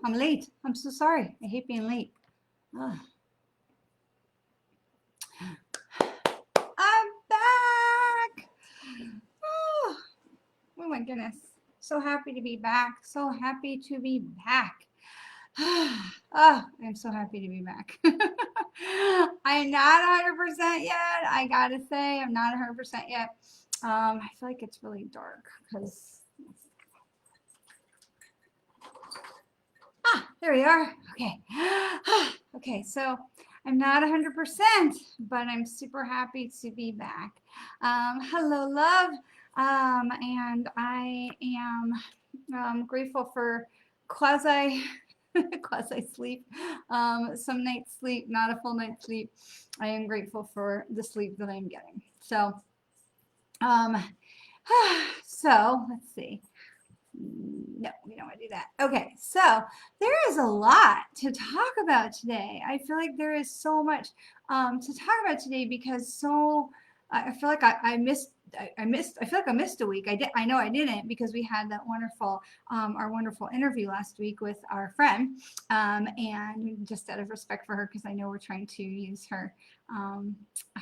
I'm late. I'm so sorry. I hate being late. Ugh. I'm back. Oh, oh my goodness. So happy to be back. So happy to be back. Oh, I'm so happy to be back. I'm not 100% yet. I gotta say, I'm not 100% yet. I feel like it's really dark because. There we are. Okay. Okay, so I'm not 100%, but I'm super happy to be back. Hello, love. And I am grateful for quasi quasi sleep, some nights sleep, not a full night's sleep. I am grateful for the sleep that I'm getting. So, um, so let's see. No, we don't want to do that. Okay, so there is a lot to talk about today. I feel like there is so much to talk about today because I feel like I missed. I feel like I missed a week. I know I didn't because we had that wonderful, our wonderful interview last week with our friend, and just out of respect for her, because I know we're trying to use her,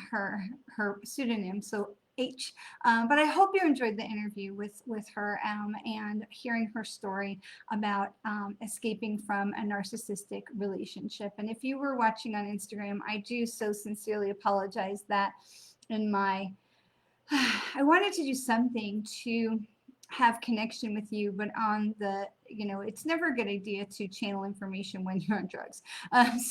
her pseudonym. So H. But I hope you enjoyed the interview with her and hearing her story about escaping from a narcissistic relationship. And if you were watching on Instagram, I do so sincerely apologize that in my I wanted to do something to have connection with you, but on the, it's never a good idea to channel information when you're on drugs.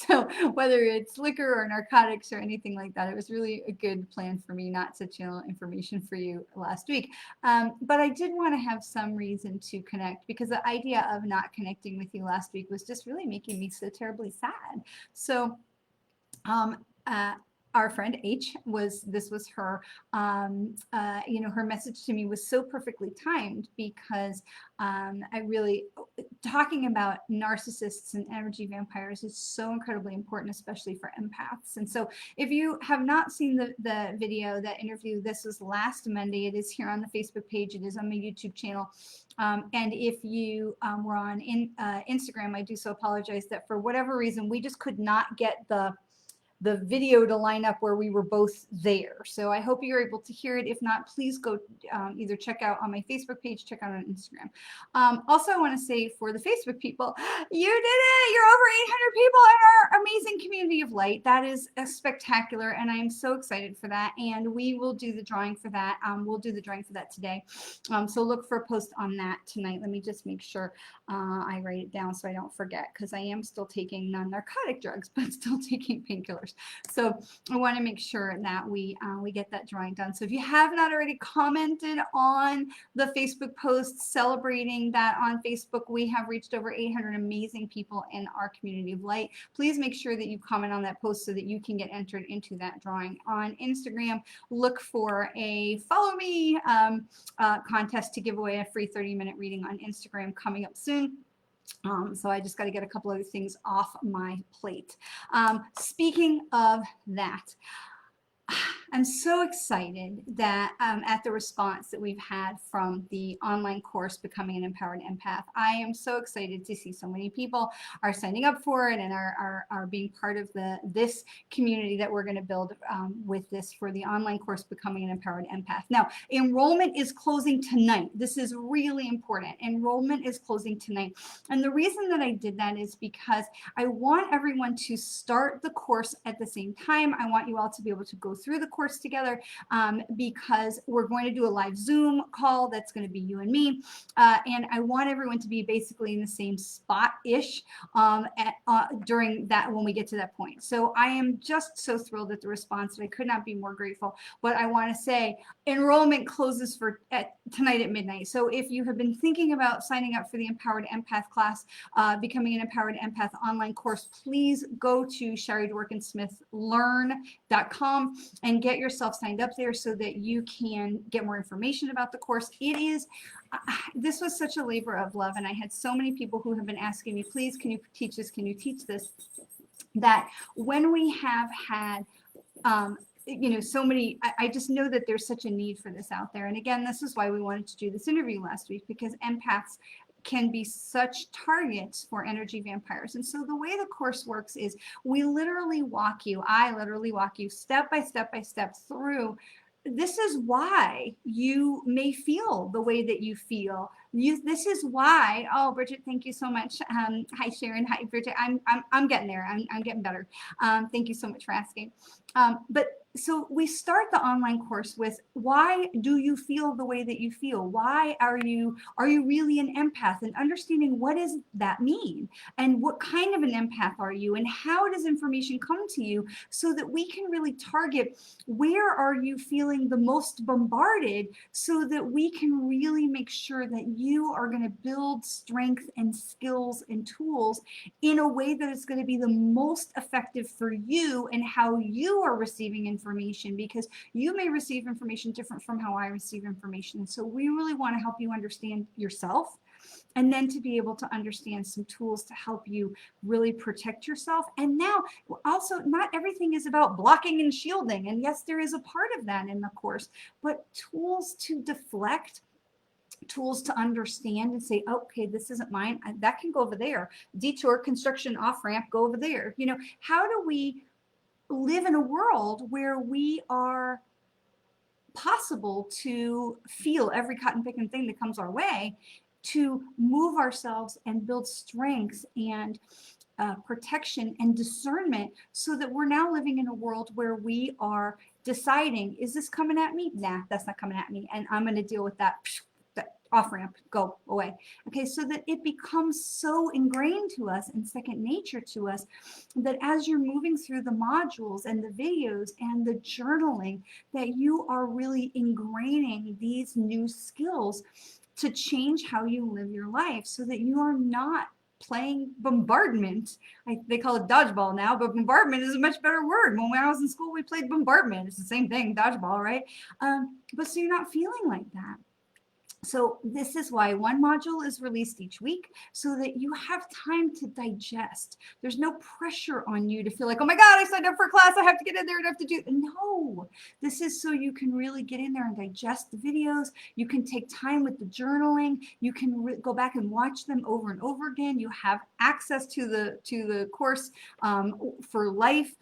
So whether it's liquor or narcotics or anything like that, it was really a good plan for me not to channel information for you last week. But I did want to have some reason to connect because the idea of not connecting with you last week was just really making me so terribly sad. So, our friend H this was her, her message to me was so perfectly timed because I really, talking about narcissists and energy vampires is so incredibly important, especially for empaths. And so if you have not seen the video, that interview, this was last Monday. It is here on the Facebook page. It is on my YouTube channel. And if you were on Instagram, I do so apologize that for whatever reason, we just could not get the video to line up where we were both there. So I hope you're able to hear it. If not, please go either check out on my Facebook page, check out on Instagram. Also, I want to say for the Facebook people, you did it. You're over 800 people in our amazing community of light. That is spectacular, and I am so excited for that. And we will do the drawing for that. We'll do the drawing for that today. So look for a post on that tonight. Let me just make sure I write it down so I don't forget, because I am still taking non-narcotic drugs, but still taking painkillers. So I want to make sure that we get that drawing done. So if you have not already commented on the Facebook post celebrating that on Facebook, we have reached over 800 amazing people in our community of light. Please make sure that you comment on that post so that you can get entered into that drawing. On Instagram, look for a follow me contest to give away a free 30-minute reading on Instagram coming up soon. So I just got to get a couple other things off my plate. Speaking of that, I'm so excited that at the response that we've had from the online course, Becoming an Empowered Empath. I am so excited to see so many people are signing up for it and are being part of this community that we're going to build with this for the online course, Becoming an Empowered Empath. Now, enrollment is closing tonight. This is really important. Enrollment is closing tonight. And the reason that I did that is because I want everyone to start the course at the same time. I want you all to be able to go through the course together because we're going to do a live Zoom call that's going to be you and me. And I want everyone to be basically in the same spot-ish during that when we get to that point. So I am just so thrilled at the response, and I could not be more grateful. But I want to say enrollment closes tonight at midnight. So if you have been thinking about signing up for the Empowered Empath class, Becoming an Empowered Empath online course, please go to SherryDworkin-Smith.learn.com and get yourself signed up there so that you can get more information about the course. This was such a labor of love, and I had so many people who have been asking me, please, can you teach this? Can you teach this? That when we have had so many, I just know that there's such a need for this out there. And again, this is why we wanted to do this interview last week, because empaths can be such targets for energy vampires. And so the way the course works is I literally walk you step by step through. This is why you may feel the way that you feel. This is why. Oh, Bridget, thank you so much. Hi, Sharon. Hi, Bridget. I'm getting there. I'm getting better. Thank you so much for asking. But so we start the online course with, why do you feel the way that you feel? Why are you really an empath? And understanding, what does that mean? And what kind of an empath are you? And how does information come to you, so that we can really target, where are you feeling the most bombarded, so that we can really make sure that you are going to build strength and skills and tools in a way that is going to be the most effective for you and how you are receiving information, because you may receive information different from how I receive information. So we really want to help you understand yourself, and then to be able to understand some tools to help you really protect yourself. And now also, not everything is about blocking and shielding. And yes, there is a part of that in the course, but tools to deflect, tools to understand and say, okay, this isn't mine. That can go over there. Detour, construction, off ramp, go over there. You know, how do we live in a world where we are possible to feel every cotton picking thing that comes our way, to move ourselves and build strength and protection and discernment, so that we're now living in a world where we are deciding, is this coming at me? Nah, that's not coming at me. And I'm going to deal with that off ramp, go away. Okay, so that it becomes so ingrained to us and second nature to us, that as you're moving through the modules and the videos and the journaling, that you are really ingraining these new skills to change how you live your life, so that you are not playing bombardment. They call it dodgeball now, but bombardment is a much better word. When I was in school, we played bombardment. It's the same thing, dodgeball, right? But so you're not feeling like that. So this is why one module is released each week, so that you have time to digest. There's no pressure on you to feel like, oh my God, I signed up for a class, I have to get in there and have to do. No, this is so you can really get in there and digest the videos. You can take time with the journaling. You can go back and watch them over and over again. You have access to the course for life.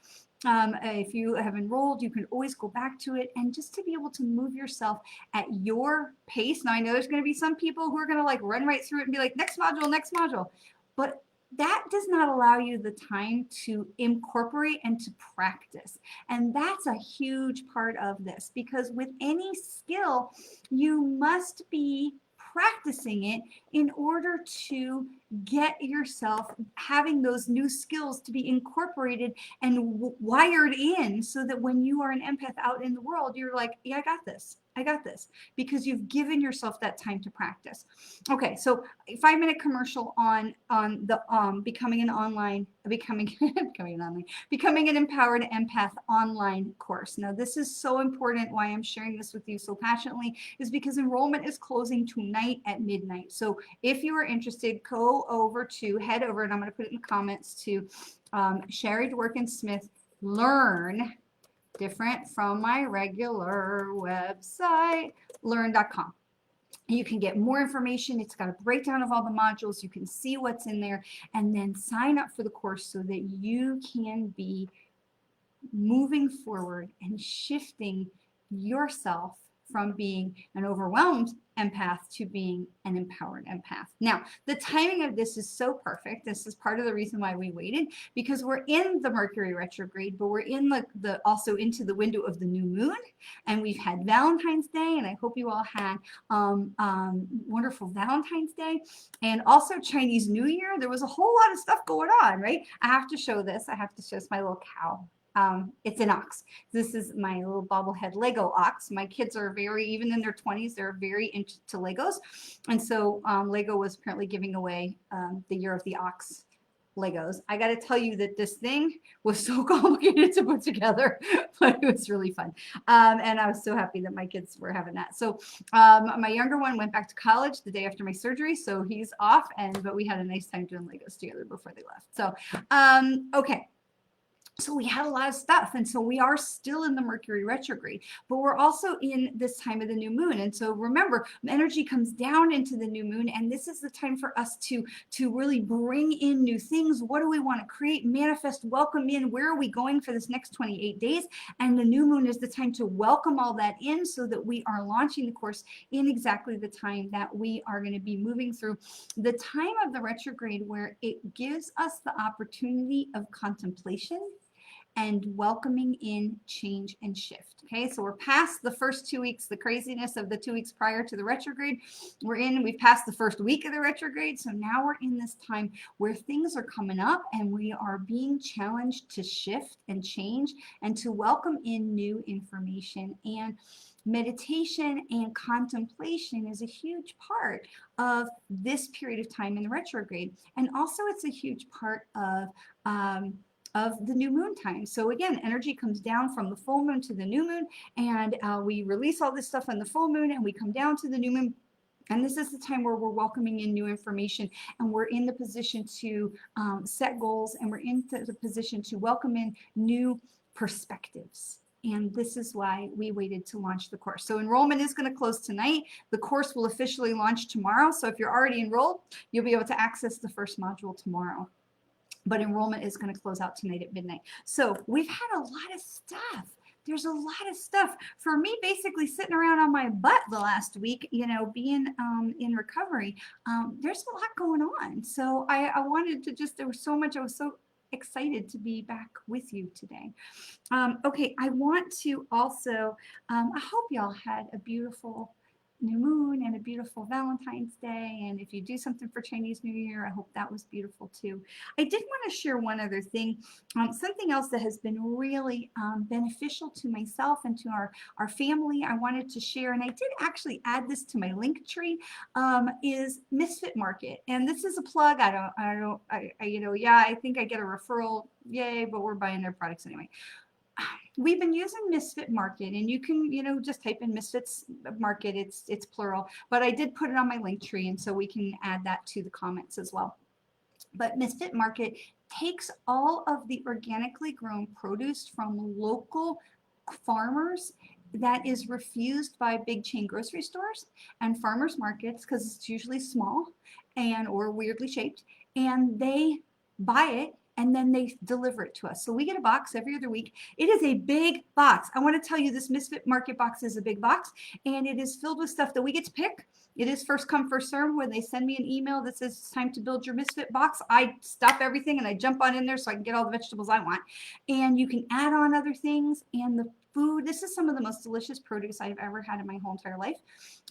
If you have enrolled, you can always go back to it, and just to be able to move yourself at your pace. Now, I know there's going to be some people who are going to like run right through it and be like, next module, but that does not allow you the time to incorporate and to practice. And that's a huge part of this, because with any skill, you must be practicing it in order to get yourself having those new skills to be incorporated and wired in, so that when you are an empath out in the world, you're like, yeah, I got this, because you've given yourself that time to practice. Okay, so a 5-minute commercial on the becoming an empowered empath online course. Now, this is so important. Why I'm sharing this with you so passionately is because enrollment is closing tonight at midnight. So if you are interested, head over, and I'm going to put it in the comments, to Sherry Dworkin-Smith Learn, different from my regular website, learn.com. You can get more information. It's got a breakdown of all the modules. You can see what's in there, and then sign up for the course so that you can be moving forward and shifting yourself from being an overwhelmed empath to being an empowered empath. Now, the timing of this is so perfect. This is part of the reason why we waited, because we're in the Mercury retrograde, but we're in the also into the window of the new moon, and we've had Valentine's Day, and I hope you all had wonderful Valentine's Day, and also Chinese New Year. There was a whole lot of stuff going on, right? I have to show this. I have to show this, my little cow. It's an ox. This is my little bobblehead Lego ox. My kids are even in their 20s, they're very into Legos. And so Lego was apparently giving away the Year of the Ox Legos. I got to tell you that this thing was so complicated to put together, but it was really fun. And I was so happy that my kids were having that. So my younger one went back to college the day after my surgery, so he's off, but we had a nice time doing Legos together before they left. So, okay. So we had a lot of stuff. And so we are still in the Mercury retrograde, but we're also in this time of the new moon. And so remember, energy comes down into the new moon. And this is the time for us to really bring in new things. What do we want to create, manifest, welcome in? Where are we going for this next 28 days? And the new moon is the time to welcome all that in so that we are launching the course in exactly the time that we are going to be moving through the time of the retrograde, where it gives us the opportunity of contemplation and welcoming in change and shift. Okay, so we're past the first 2 weeks, the craziness of the 2 weeks prior to the retrograde. We've passed the first week of the retrograde. So now we're in this time where things are coming up and we are being challenged to shift and change and to welcome in new information. And meditation and contemplation is a huge part of this period of time in the retrograde. And also it's a huge part of the new moon time. So again, energy comes down from the full moon to the new moon, and we release all this stuff on the full moon and we come down to the new moon. And this is the time where we're welcoming in new information, and we're in the position to set goals, and we're in the position to welcome in new perspectives. And this is why we waited to launch the course. So enrollment is going to close tonight. The course will officially launch tomorrow. So if you're already enrolled, you'll be able to access the first module tomorrow. But enrollment is going to close out tonight at midnight. So we've had a lot of stuff. There's a lot of stuff for me, basically sitting around on my butt the last week, being in recovery. There's a lot going on. So I wanted to there was so much. I was so excited to be back with you today. Okay, I want to also, I hope y'all had a beautiful new moon and a beautiful Valentine's Day. And if you do something for Chinese New Year, I hope that was beautiful too. I did want to share one other thing, something else that has been really beneficial to myself and to our family. I wanted to share, and I did actually add this to my link tree, is Misfit Market. And this is a plug. I think I get a referral, yay, but we're buying their products anyway. We've been using Misfit Market, and you can, just type in Misfits Market. It's plural, but I did put it on my link tree, and so we can add that to the comments as well. But Misfit Market takes all of the organically grown produce from local farmers that is refused by big chain grocery stores and farmers markets, because it's usually small or weirdly shaped, and they buy it and then they deliver it to us. So we get a box every other week. It is a big box. I want to tell you, this Misfit Market box is a big box, and it is filled with stuff that we get to pick. It is first come, first serve. When they send me an email that says it's time to build your Misfit box, I stop everything and I jump on in there so I can get all the vegetables I want. And you can add on other things, and the food. This is some of the most delicious produce I've ever had in my whole entire life,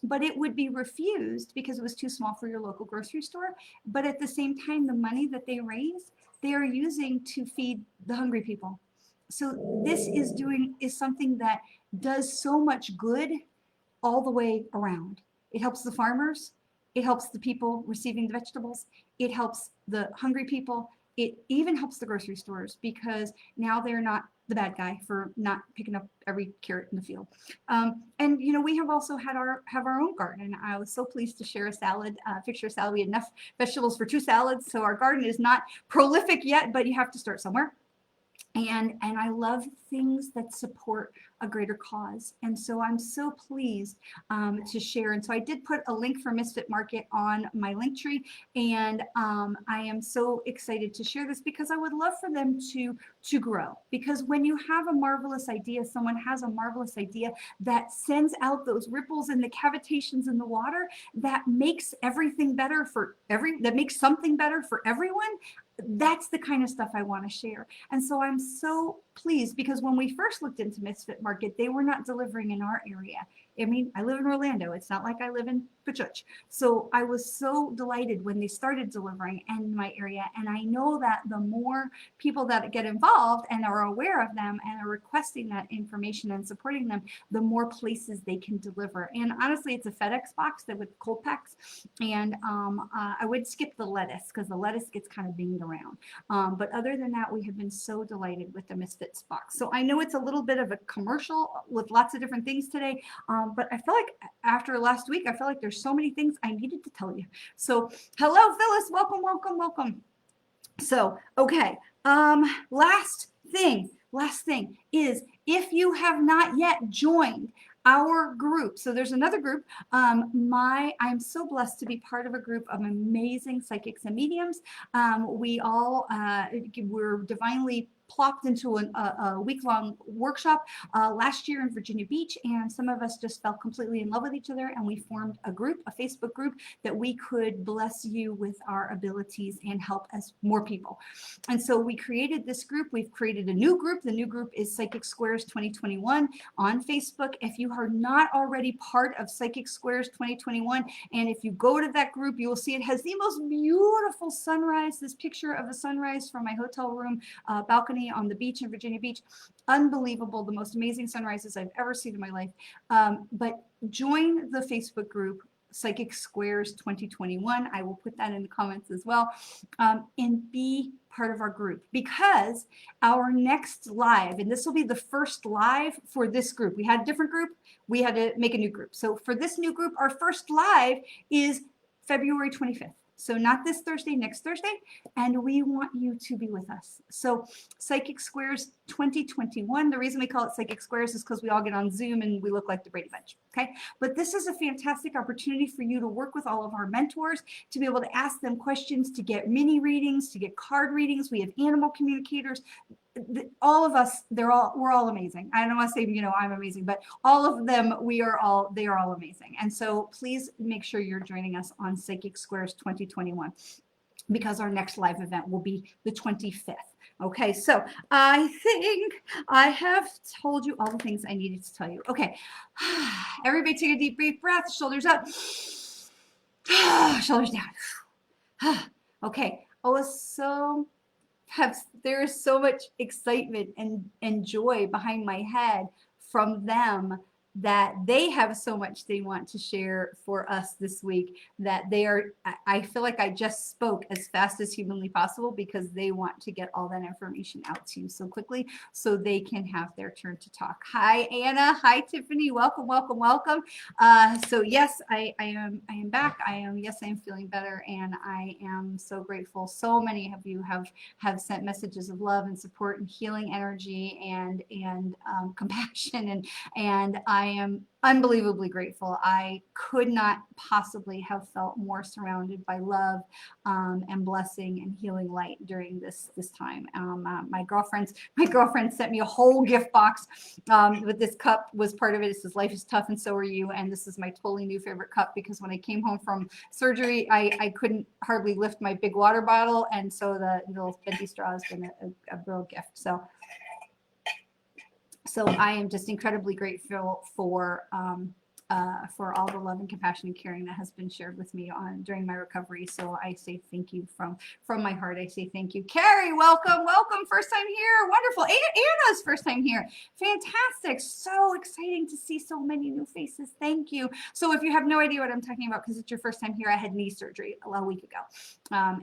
but it would be refused because it was too small for your local grocery store. But at the same time, the money that they raise, they are using to feed the hungry people. So this is something that does so much good all the way around. It helps the farmers. It helps the people receiving the vegetables. It helps the hungry people. It even helps the grocery stores, because now they're not the bad guy for not picking up every carrot in the field. And we have also have our own garden. I was so pleased to share a salad, picture of salad. We had enough vegetables for 2 salads. So our garden is not prolific yet, but you have to start somewhere. And I love things that support a greater cause. And so I'm so pleased to share. And so I did put a link for Misfit Market on my link tree. And I am so excited to share this, because I would love for them to grow. Because when you have a marvelous idea, someone has a marvelous idea that sends out those ripples and the cavitations in the water that makes everything better that makes something better for everyone. That's the kind of stuff I want to share. And so I'm so pleased, because when we first looked into Misfit Market, they were not delivering in our area. I mean, I live in Orlando. It's not like I live in Pachuch. So I was so delighted when they started delivering in my area. And I know that the more people that get involved and are aware of them and are requesting that information and supporting them, the more places they can deliver. And honestly, it's a FedEx box that with cold packs. And I would skip the lettuce, because the lettuce gets kind of binged around. But other than that, we have been so delighted with the Misfits box. So I know it's a little bit of a commercial with lots of different things today. But I feel like after last week, I feel like there's so many things I needed to tell you. So hello, Phyllis, welcome. So, okay, last last thing is, if you have not yet joined our group, so there's another group. I'm so blessed to be part of a group of amazing psychics and mediums. We all were divinely plopped into a week-long workshop last year in Virginia Beach, and some of us just fell completely in love with each other, and we formed a group, a Facebook group, that we could bless you with our abilities and help as more people. And so we created this group. We've created a new group. The new group is Psychic Squares 2021 on Facebook. If you are not already part of Psychic Squares 2021, and if you go to that group, you will see it has the most beautiful sunrise, this picture of a sunrise from my hotel room balcony on the beach in Virginia Beach. Unbelievable, the most amazing sunrises I've ever seen in my life. But join the Facebook group, Psychic Squares 2021. I will put that in the comments as well. And be part of our group, because our next live, and this will be the first live for this group. We had a different group. We had to make a new group. So for this new group, our first live is February 25th. So not this Thursday, next Thursday, and we want you to be with us. So Psychic Squares 2021, the reason we call it Psychic Squares is because we all get on Zoom and we look like the Brady Bunch, okay? But this is a fantastic opportunity for you to work with all of our mentors, to be able to ask them questions, to get mini readings, to get card readings. We have animal communicators. All of us, we're all amazing. I don't want to say, I'm amazing, but all of them, they are all amazing. And so please make sure you're joining us on Psychic Squares 2021, because our next live event will be the 25th. Okay, so I think I have told you all the things I needed to tell you. Okay, everybody take a deep breath, shoulders up, shoulders down. Okay, there is so much excitement and joy behind my head from them, that they have so much they want to share for us this week, that I feel like I just spoke as fast as humanly possible, because they want to get all that information out to you so quickly so they can have their turn to talk. Hi, Anna. Hi, Tiffany. Welcome, welcome, welcome. So yes, I am back. I am feeling better, and I am so grateful. So many of you have sent messages of love and support and healing energy and compassion, and I am unbelievably grateful. I could not possibly have felt more surrounded by love and blessing and healing light during this time. My girlfriend sent me a whole gift box with this cup was part of it. It says, "Life is tough and so are you." And this is my totally new favorite cup, because when I came home from surgery, I couldn't hardly lift my big water bottle, and so the little bendy straw has been a real gift. So I am just incredibly grateful for all the love and compassion and caring that has been shared with me during my recovery. So I say thank you from my heart. I say thank you. Carrie, welcome, first time here. Wonderful. Anna's first time here. Fantastic. So exciting to see so many new faces. Thank you. So if you have no idea what I'm talking about, because it's your first time here, I had knee surgery a week ago.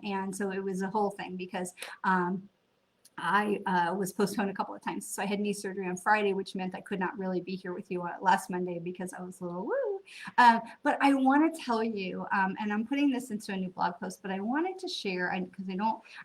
And so it was a whole thing, because I was postponed a couple of times. So I had knee surgery on Friday, which meant I could not really be here with you last Monday, because I was a little woo. But I want to tell you, and I'm putting this into a new blog post, but I wanted to share, because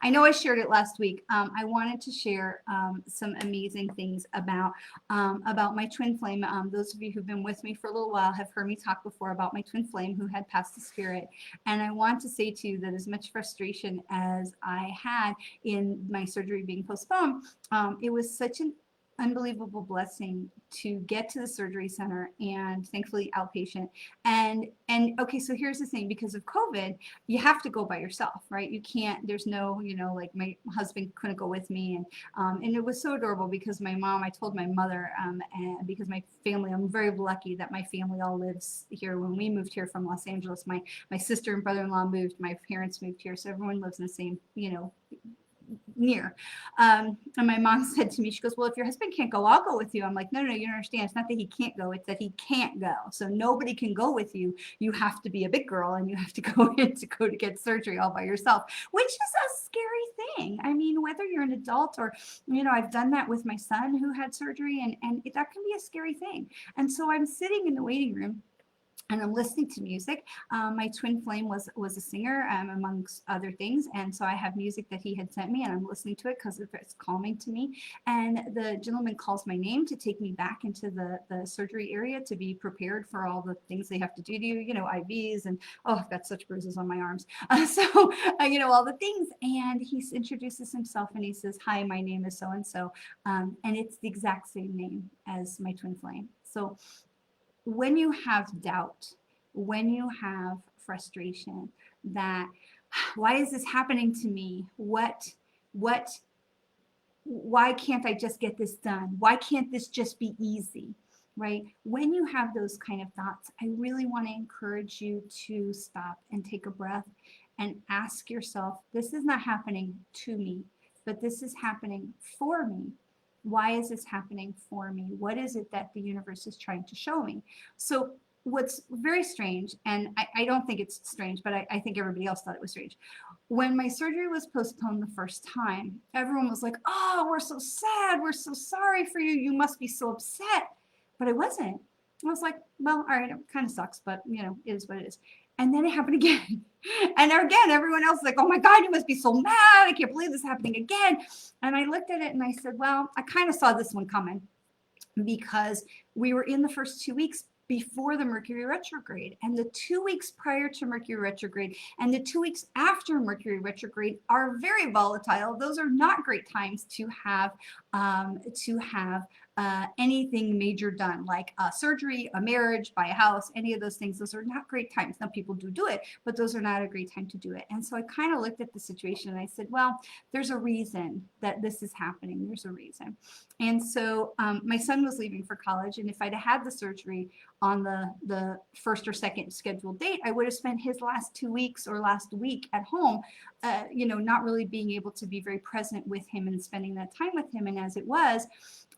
I know I shared it last week. I wanted to share some amazing things about my twin flame. Those of you who've been with me for a little while have heard me talk before about my twin flame who had passed the spirit. And I want to say to you that as much frustration as I had in my surgery being postponed, it was such an unbelievable blessing to get to the surgery center, and thankfully outpatient. And okay, so here's the thing, because of COVID, you have to go by yourself, right? You can't, there's no, like my husband couldn't go with me. And it was so adorable, because I told my mother, and because my family, I'm very lucky that my family all lives here. When we moved here from Los Angeles, my sister and brother-in-law moved, my parents moved here. So everyone lives in the same, near. And my mom said to me, she goes, "Well, if your husband can't go, I'll go with you." I'm like, no, you don't understand. It's not that he can't go. It's that he can't go. So nobody can go with you. You have to be a big girl, and you have to go in to get surgery all by yourself, which is a scary thing. I mean, whether you're an adult or, I've done that with my son who had surgery, and that can be a scary thing. And so I'm sitting in the waiting room, and I'm listening to music. My twin flame was a singer, amongst other things, and so I have music that he had sent me, and I'm listening to it because it's calming to me. And the gentleman calls my name to take me back into the surgery area to be prepared for all the things they have to do to you, IVs, and oh, I've got such bruises on my arms. All the things. And he introduces himself and he says, "Hi, my name is so and so," and it's the exact same name as my twin flame. So when you have doubt, when you have frustration, that why is this happening to me? What, why can't I just get this done? Why can't this just be easy? Right? When you have those kind of thoughts, I really want to encourage you to stop and take a breath and ask yourself, this is not happening to me, but this is happening for me. Why is this happening for me? What is it that the universe is trying to show me? So what's very strange, and I don't think it's strange, but I think everybody else thought it was strange. When my surgery was postponed the first time, everyone was like, "Oh, we're so sad. We're so sorry for you. You must be so upset." But I wasn't. I was like, well, all right, it kind of sucks, but it is what it is. And then it happened again. And again, everyone else was like, "Oh my God, you must be so mad. I can't believe this is happening again." And I looked at it and I said, well, I kind of saw this one coming, because we were in the first 2 weeks before the Mercury retrograde, and the 2 weeks prior to Mercury retrograde and the 2 weeks after Mercury retrograde are very volatile. Those are not great times to have anything major done, like a surgery, a marriage, buy a house, any of those things. Those are not great times. Now, people do it, but those are not a great time to do it. And so I kind of looked at the situation and I said, well, there's a reason that this is happening. There's a reason. And so my son was leaving for college, and if I'd had the surgery on the first or second scheduled date, I would have spent his last 2 weeks or last week at home, not really being able to be very present with him and spending that time with him. And as it was,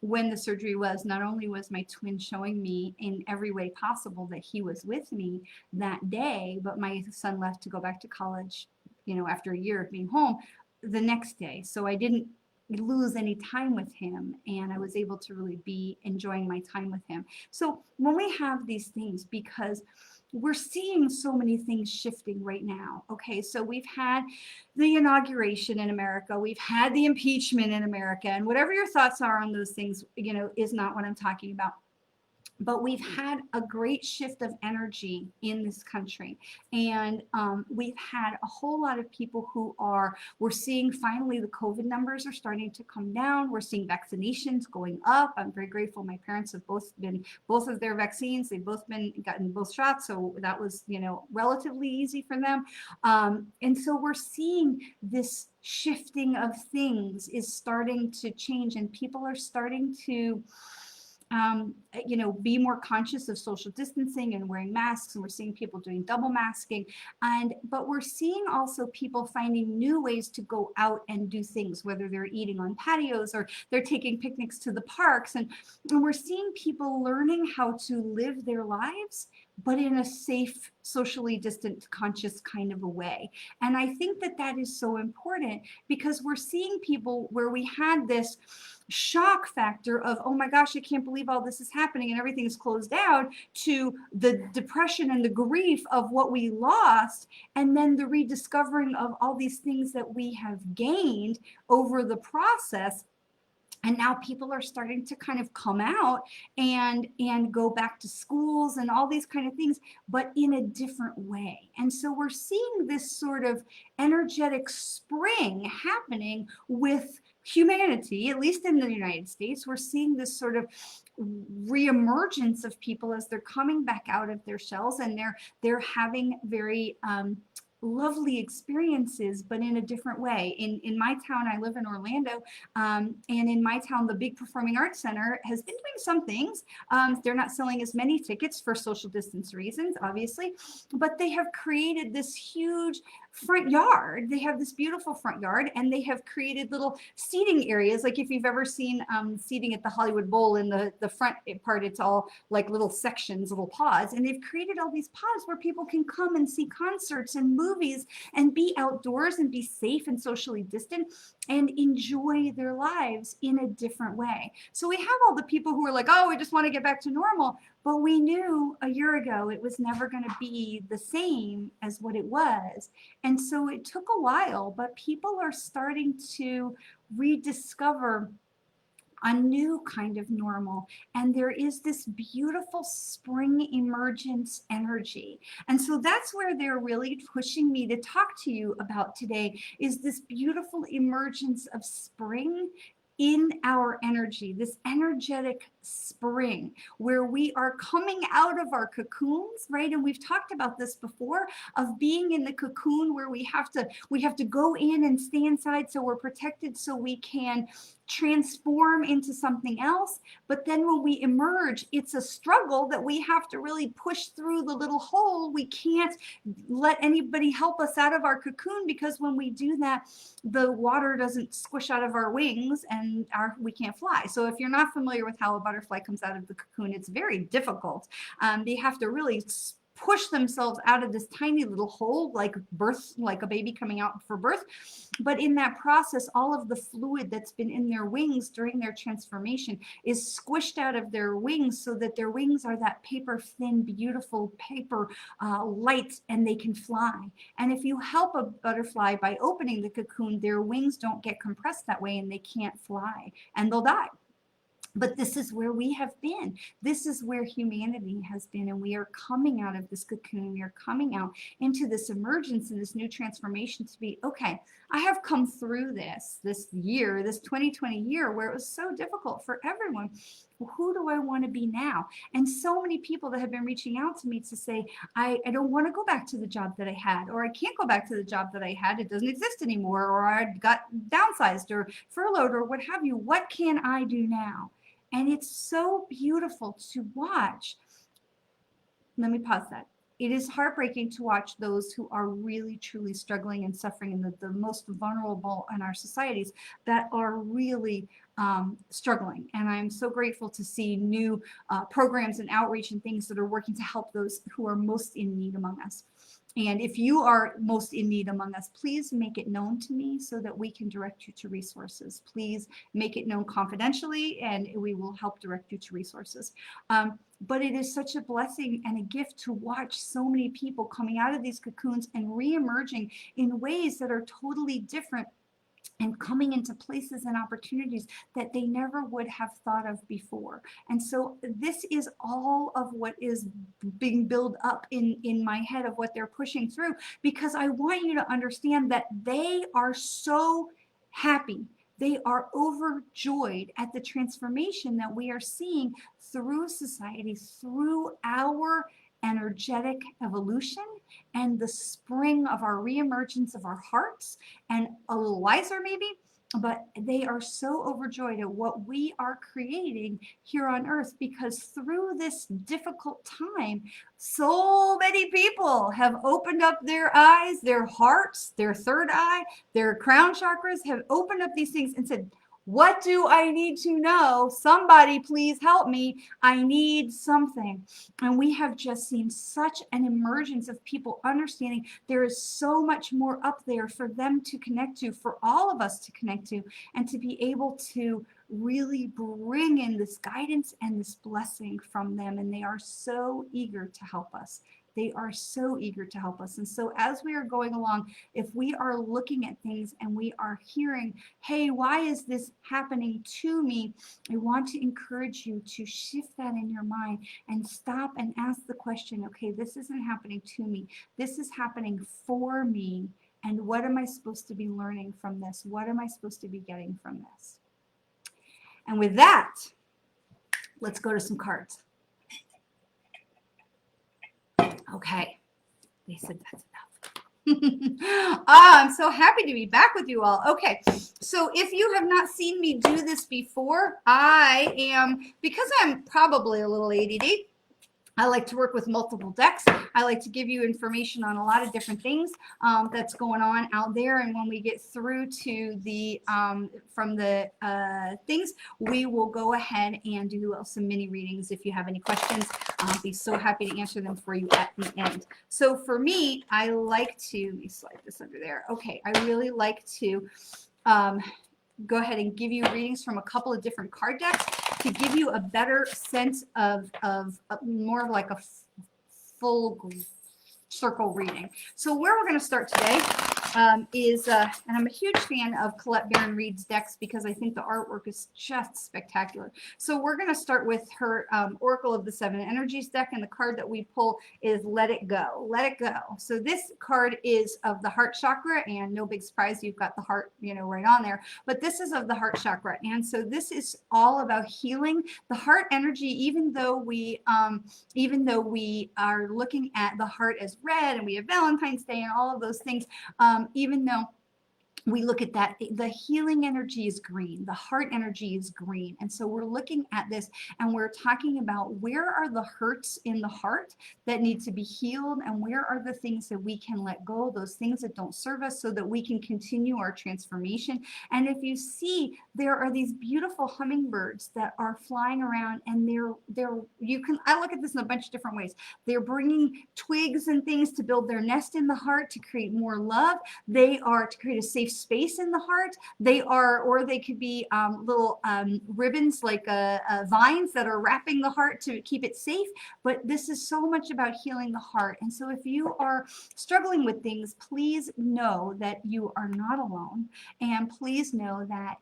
when the surgery was, not only was my twin showing me in every way possible that he was with me that day, but my son left to go back to college, after a year of being home, the next day. So I didn't lose any time with him, and I was able to really be enjoying my time with him. So when we have these things, because we're seeing so many things shifting right now. Okay, so we've had the inauguration in America, we've had the impeachment in America, and whatever your thoughts are on those things, is not what I'm talking about. But we've had a great shift of energy in this country. And we've had a whole lot of people we're seeing finally the COVID numbers are starting to come down. We're seeing vaccinations going up. I'm very grateful. My parents have both of their vaccines. They've both gotten both shots. So that was, relatively easy for them. And so we're seeing this shifting of things is starting to change, and people are starting to be more conscious of social distancing and wearing masks, and we're seeing people doing double masking, but we're seeing also people finding new ways to go out and do things, whether they're eating on patios or they're taking picnics to the parks, and we're seeing people learning how to live their lives, but in a safe, socially distant, conscious kind of a way. And I think that that is so important, because we're seeing people where we had this shock factor of, oh my gosh, I can't believe all this is happening and everything is closed down, to the depression and the grief of what we lost, and then the rediscovering of all these things that we have gained over the process. And now people are starting to kind of come out and go back to schools and all these kind of things, but in a different way. And so we're seeing this sort of energetic spring happening with humanity, at least in the United States. We're seeing this sort of reemergence of people as they're coming back out of their shells, and they're having very lovely experiences, but in a different way. In my town, I live in Orlando, and in my town, the Big Performing Arts Center has been doing some things. They're not selling as many tickets for social distance reasons, obviously, but they have created this huge front yard. They have this beautiful front yard, and they have created little seating areas. Like if you've ever seen seating at the Hollywood Bowl, in the front part, it's all like little sections, little pods, and they've created all these pods where people can come and see concerts and movies and be outdoors and be safe and socially distant and enjoy their lives in a different way. So we have all the people who are like, oh, we just want to get back to normal. But we knew a year ago it was never going to be the same as what it was. And so it took a while, but people are starting to rediscover a new kind of normal. And there is this beautiful spring emergence energy. And so that's where they're really pushing me to talk to you about today, is this beautiful emergence of spring in our energy, this energetic spring where we are coming out of our cocoons, right? And we've talked about this before, of being in the cocoon where we have to go in and stay inside so we're protected, so we can transform into something else. But then when we emerge, it's a struggle that we have to really push through the little hole. We can't let anybody help us out of our cocoon, because when we do that, the water doesn't squish out of our wings and we can't fly. So if you're not familiar with how a butterfly comes out of the cocoon, it's very difficult. They have to really push themselves out of this tiny little hole, like birth, like a baby coming out for birth. But in that process, all of the fluid that's been in their wings during their transformation is squished out of their wings, so that their wings are that paper thin, beautiful paper light, and they can fly. And if you help a butterfly by opening the cocoon, their wings don't get compressed that way and they can't fly and they'll die. But this is where we have been. This is where humanity has been. And we are coming out of this cocoon. We are coming out into this emergence and this new transformation to be, okay, I have come through this year, this 2020 year, where it was so difficult for everyone. Who do I want to be now? And so many people that have been reaching out to me to say, I don't want to go back to the job that I had, or I can't go back to the job that I had. It doesn't exist anymore, or I got downsized or furloughed or what have you. What can I do now? And it's so beautiful to watch. Let me pause that. It is heartbreaking to watch those who are really, truly struggling and suffering, and the most vulnerable in our societies that are really struggling. And I'm so grateful to see new programs and outreach and things that are working to help those who are most in need among us. And if you are most in need among us, please make it known to me so that we can direct you to resources. Please make it known confidentially, and we will help direct you to resources. But it is such a blessing and a gift to watch so many people coming out of these cocoons and re-emerging in ways that are totally different, and coming into places and opportunities that they never would have thought of before. And so this is all of what is being built up in my head of what they're pushing through, because I want you to understand that they are so happy. They are overjoyed at the transformation that we are seeing through society, through our energetic evolution and the spring of our reemergence of our hearts, and a little wiser maybe, but they are so overjoyed at what we are creating here on earth, because through this difficult time, so many people have opened up their eyes, their hearts, their third eye, their crown chakras have opened up these things and said, what do I need to know? Somebody please help me. I need something. And we have just seen such an emergence of people understanding there is so much more up there for them to connect to, for all of us to connect to, and to be able to really bring in this guidance and this blessing from them. And they are so eager to help us. They are so eager to help us. And so as we are going along, if we are looking at things and we are hearing, hey, why is this happening to me? I want to encourage you to shift that in your mind and stop and ask the question, okay, this isn't happening to me. This is happening for me. And what am I supposed to be learning from this? What am I supposed to be getting from this? And with that, let's go to some cards. Okay, they said that's enough. I'm so happy to be back with you all. Okay, so if you have not seen me do this before, because I'm probably a little ADD, I like to work with multiple decks. I like to give you information on a lot of different things that's going on out there. And when we get through to the from the things, we will go ahead and do some mini readings. If you have any questions, I'll be so happy to answer them for you at the end. So for me, I like to, let me slide this under there. Okay, I really like to go ahead and give you readings from a couple of different card decks to give you a better sense of more of like a full circle reading. So where we're going to start today is, and I'm a huge fan of Colette Baron Reed's decks because I think the artwork is just spectacular. So we're going to start with her Oracle of the Seven Energies deck, and the card that we pull is Let It Go. Let It Go. So this card is of the heart chakra, and no big surprise, you've got the heart, you know, right on there. But this is of the heart chakra, and so this is all about healing the heart energy. Even though we are looking at the heart as red, and we have Valentine's Day and all of those things, even though we look at that, the healing energy is green, the heart energy is green. And so we're looking at this and we're talking about where are the hurts in the heart that need to be healed, and where are the things that we can let go, those things that don't serve us, so that we can continue our transformation. And if you see, there are these beautiful hummingbirds that are flying around, and I look at this in a bunch of different ways. They're bringing twigs and things to build their nest in the heart, to create more love. They are to create a safe space in the heart. They are, or they could be little ribbons, like vines that are wrapping the heart to keep it safe. But this is so much about healing the heart. And so if you are struggling with things, please know that you are not alone. And please know that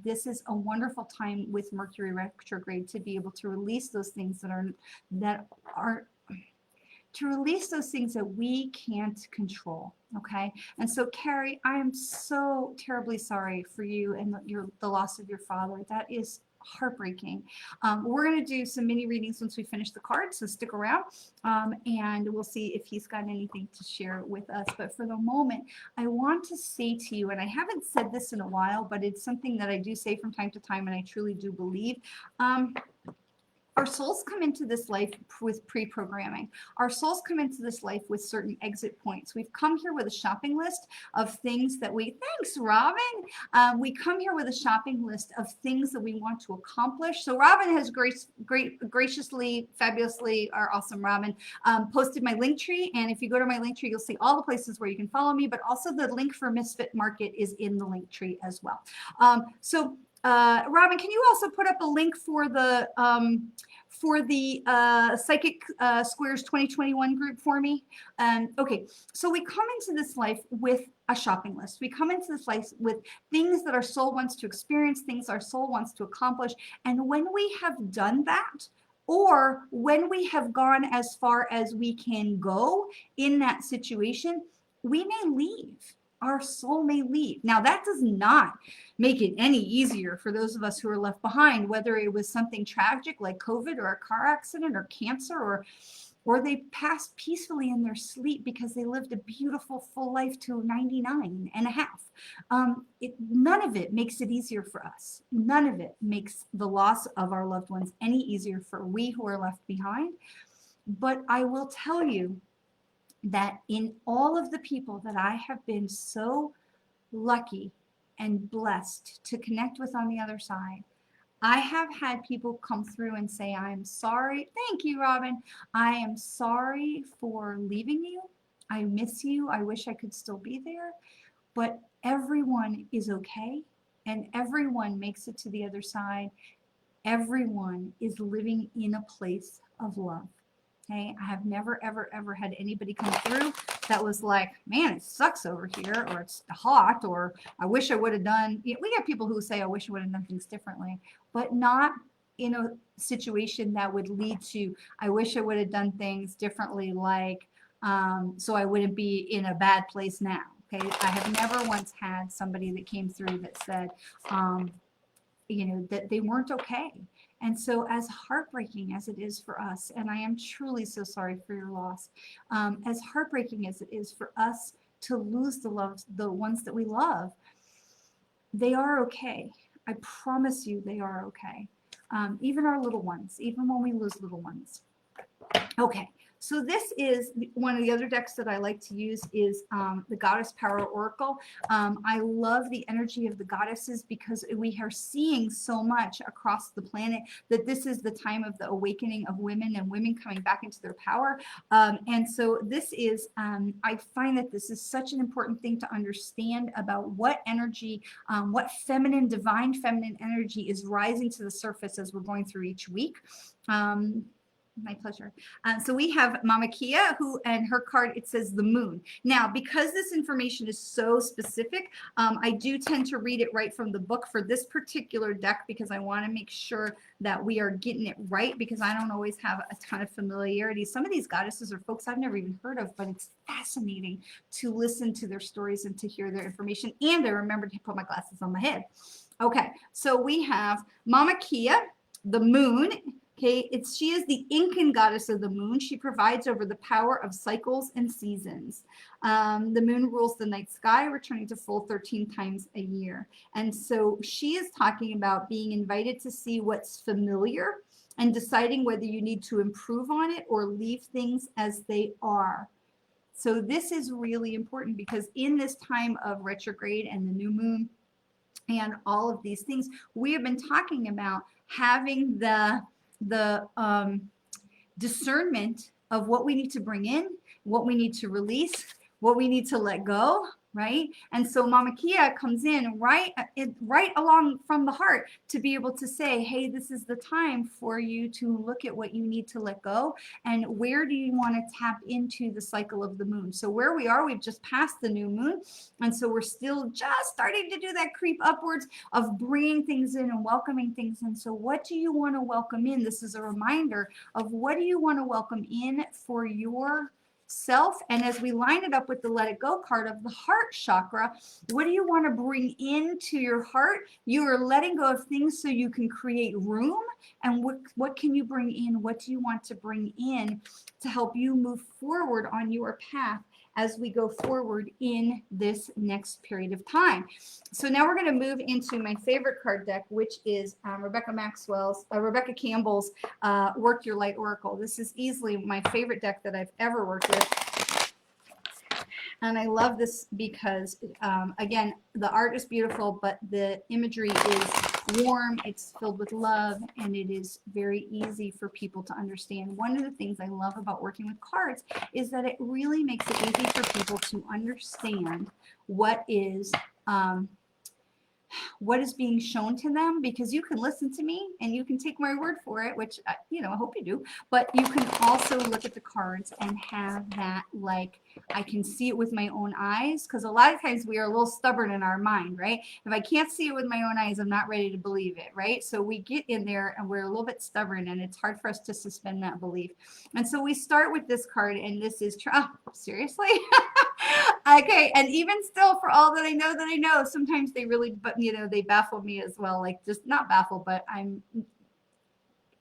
this is a wonderful time with Mercury retrograde to be able to release those things to release those things that we can't control. Okay. And so, Carrie, I am so terribly sorry for you and the loss of your father. That is heartbreaking. We're going to do some mini readings once we finish the cards, so stick around, and we'll see if he's got anything to share with us. But for the moment, I want to say to you, and I haven't said this in a while, but it's something that I do say from time to time, and I truly do believe. Our souls come into this life with pre-programming. Our souls come into this life with certain exit points. We've come here with a shopping list of things that thanks, Robin. We come here with a shopping list of things that we want to accomplish. So Robin has graciously, fabulously, our awesome Robin, posted my link tree. And if you go to my link tree, you'll see all the places where you can follow me, but also the link for Misfit Market is in the link tree as well. Robin, can you also put up a link for the Psychic Squares 2021 group for me? Okay, so we come into this life with a shopping list. We come into this life with things that our soul wants to experience, things our soul wants to accomplish. And when we have done that, or when we have gone as far as we can go in that situation, we may leave. Our soul may leave. Now, that does not make it any easier for those of us who are left behind, whether it was something tragic like COVID or a car accident or cancer, or they passed peacefully in their sleep because they lived a beautiful full life to 99 and a half. None of it makes it easier for us. None of it makes the loss of our loved ones any easier for we who are left behind. But I will tell you that in all of the people that I have been so lucky and blessed to connect with on the other side, I have had people come through and say, I'm sorry. Thank you, Robin. I am sorry for leaving you. I miss you. I wish I could still be there. But everyone is okay, and everyone makes it to the other side. Everyone is living in a place of love. Okay, I have never, ever, ever had anybody come through that was like, man, it sucks over here, or it's hot, or I wish I would have done. We have people who say, I wish I would have done things differently, but not in a situation that would lead to, I wish I would have done things differently, like, so I wouldn't be in a bad place now. Okay, I have never once had somebody that came through that said, that they weren't okay. And so, as heartbreaking as it is for us, and I am truly so sorry for your loss, as heartbreaking as it is for us to lose the ones that we love, they are okay. I promise you they are okay. Even our little ones, even when we lose little ones. Okay, So this is one of the other decks that I like to use is the Goddess Power Oracle. I love the energy of the goddesses because we are seeing so much across the planet that this is the time of the awakening of women and women coming back into their power. And so this is, I find that this is such an important thing to understand about what energy, what feminine, divine feminine energy is rising to the surface as we're going through each week. My pleasure. So we have Mama Kia, and her card, it says the moon. Now, because this information is so specific, I do tend to read it right from the book for this particular deck because I want to make sure that we are getting it right, because I don't always have a ton of familiarity. Some of these goddesses are folks I've never even heard of, but it's fascinating to listen to their stories and to hear their information. And I remembered to put my glasses on my head. Okay, so we have Mama Kia, the moon. Okay, she is the Incan goddess of the moon. She provides over the power of cycles and seasons. The moon rules the night sky, returning to full 13 times a year. And so she is talking about being invited to see what's familiar and deciding whether you need to improve on it or leave things as they are. So this is really important because in this time of retrograde and the new moon and all of these things, we have been talking about having the discernment of what we need to bring in, what we need to release, what we need to let go, right? And so Mama Kia comes in right along from the heart to be able to say, hey, this is the time for you to look at what you need to let go and where do you want to tap into the cycle of the moon. So where we are, we've just passed the new moon, and so we're still just starting to do that creep upwards of bringing things in and welcoming things in. So what do you want to welcome in? This is a reminder of what do you want to welcome in for your self. And as we line it up with the Let It Go card of the heart chakra, what do you want to bring into your heart? You are letting go of things so you can create room. And what can you bring in? What do you want to bring in to help you move forward on your path as we go forward in this next period of time? So now we're going to move into my favorite card deck, which is Rebecca Campbell's Work Your Light Oracle. This is easily my favorite deck that I've ever worked with. And I love this because, again, the art is beautiful, but the imagery is warm, it's filled with love, and it is very easy for people to understand. One of the things I love about working with cards is that it really makes it easy for people to understand what is being shown to them, because you can listen to me and you can take my word for it, which I hope you do, but you can also look at the cards and have that, like, I can see it with my own eyes, because a lot of times we are a little stubborn in our mind, right? If I can't see it with my own eyes, I'm not ready to believe it, right? So we get in there and we're a little bit stubborn, and it's hard for us to suspend that belief. And so we start with this card, and this is, seriously? Okay, and even still, for all that I know, sometimes they really, but they baffle me as well. Like, just not baffle, but I'm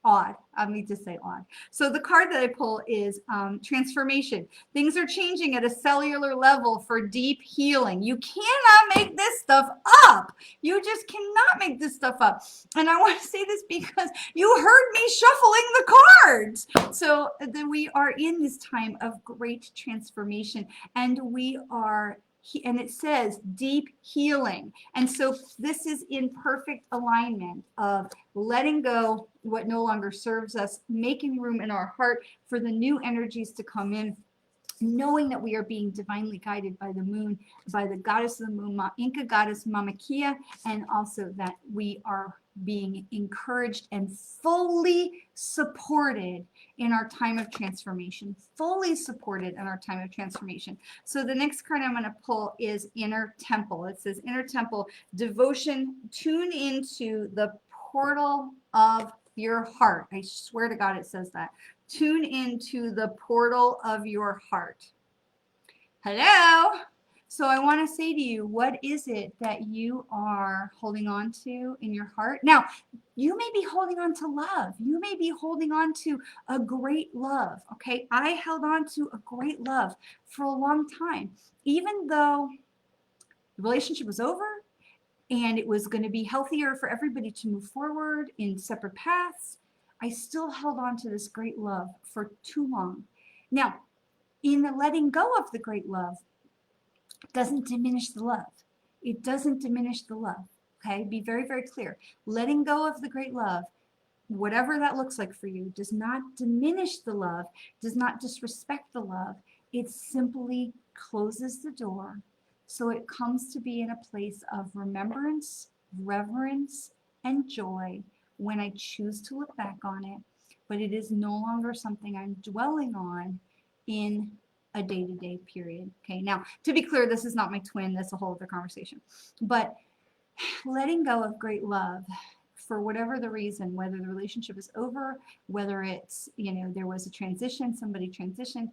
odd. I need to say odd. So the card that I pull is transformation. Things are changing at a cellular level for deep healing. You cannot make this stuff up. You just cannot make this stuff up. And I want to say this because you heard me shuffling the cards. So we are in this time of great transformation, and we are, and it says deep healing. And so this is in perfect alignment of letting go what no longer serves us, making room in our heart for the new energies to come in, knowing that we are being divinely guided by the moon, by the goddess of the moon, Inca goddess Mama Kia, and also that we are being encouraged and fully supported in our time of transformation. Fully supported in our time of transformation. So the next card I'm going to pull is Inner Temple. It says Inner Temple, devotion, tune into the portal of your heart. I swear to God it says that. Tune into the portal of your heart. Hello? So I want to say to you, what is it that you are holding on to in your heart? Now, you may be holding on to love. You may be holding on to a great love, okay? I held on to a great love for a long time, even though the relationship was over and it was going to be healthier for everybody to move forward in separate paths. I still held on to this great love for too long. Now, in the letting go of the great love, doesn't diminish the love. It doesn't diminish the love. Okay, be very, very clear. Letting go of the great love, whatever that looks like for you, does not diminish the love, does not disrespect the love. It simply closes the door so it comes to be in a place of remembrance, reverence, and joy when I choose to look back on it. But it is no longer something I'm dwelling on in a day-to-day period. Okay, now to be clear, this is not my twin, that's a whole other conversation. But letting go of great love for whatever the reason, whether the relationship is over, whether it's, there was a transition, somebody transitioned,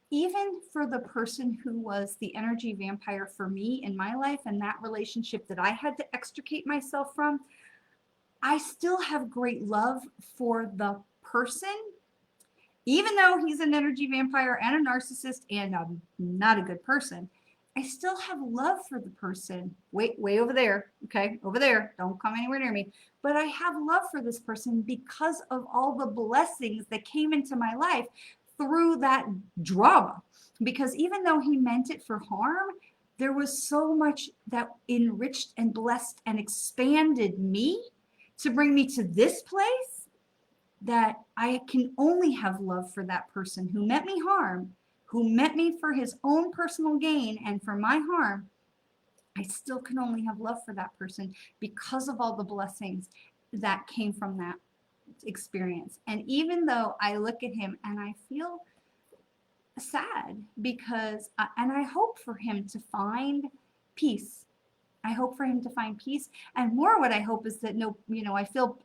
even for the person who was the energy vampire for me in my life and that relationship that I had to extricate myself from, I still have great love for the person, even though he's an energy vampire and a narcissist and not a good person. I still have love for the person. Wait, way over there. Okay, over there. Don't come anywhere near me. But I have love for this person because of all the blessings that came into my life through that drama. Because even though he meant it for harm, there was so much that enriched and blessed and expanded me to bring me to this place that I can only have love for that person who meant me harm, who meant me for his own personal gain and for my harm. I still can only have love for that person because of all the blessings that came from that experience. And even though I look at him and I feel sad because, and I hope for him to find peace. I hope for him to find peace. And more what I hope is that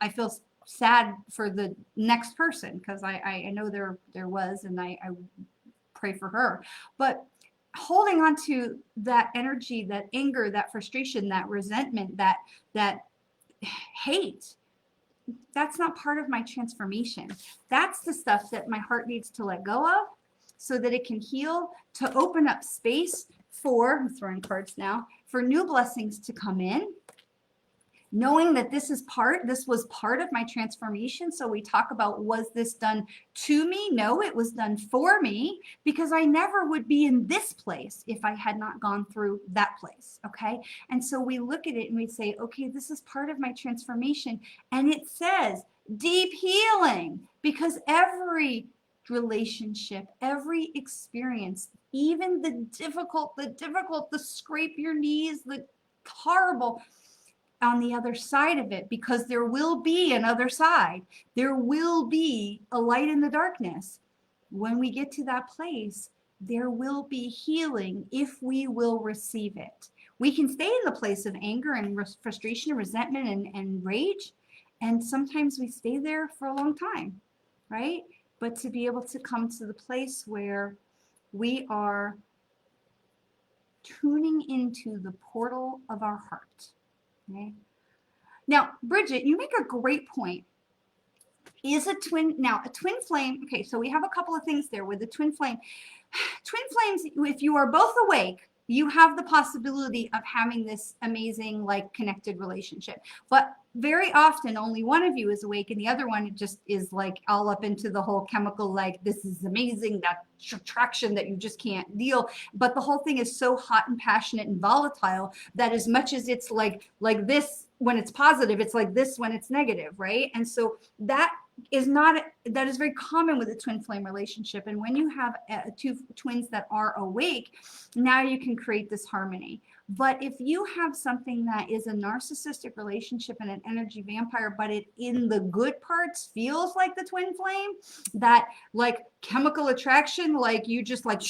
I feel sad for the next person because I know there was, and I pray for her. But holding on to that energy, that anger, that frustration, that resentment, that hate, that's not part of my transformation. That's the stuff that my heart needs to let go of so that it can heal, to open up space for, I'm throwing cards now, for new blessings to come in. Knowing that this was part of my transformation. So we talk about, was this done to me? No, it was done for me, because I never would be in this place if I had not gone through that place. Okay. And so we look at it and we say, okay, this is part of my transformation. And it says deep healing, because every relationship, every experience, even the difficult, the scrape your knees, the horrible, on the other side of it, because there will be another side. There will be a light in the darkness. When we get to that place, there will be healing if we will receive it. We can stay in the place of anger and frustration and resentment and rage, and sometimes we stay there for a long time, right? But to be able to come to the place where we are tuning into the portal of our heart. Okay. Now, Bridget, you make a great point. Is a twin flame? Okay, so we have a couple of things there with the twin flame. Twin flames, if you are both awake, you have the possibility of having this amazing, like, connected relationship. But very often only one of you is awake and the other one just is like all up into the whole chemical, like, this is amazing, that attraction that you just can't deal. But the whole thing is so hot and passionate and volatile that as much as it's like this when it's positive, it's like this when it's negative, right? And so that is very common with a twin flame relationship. And when you have two twins that are awake, now you can create this harmony. But if you have something that is a narcissistic relationship and an energy vampire, but it in the good parts feels like the twin flame, that like chemical attraction, like you just like,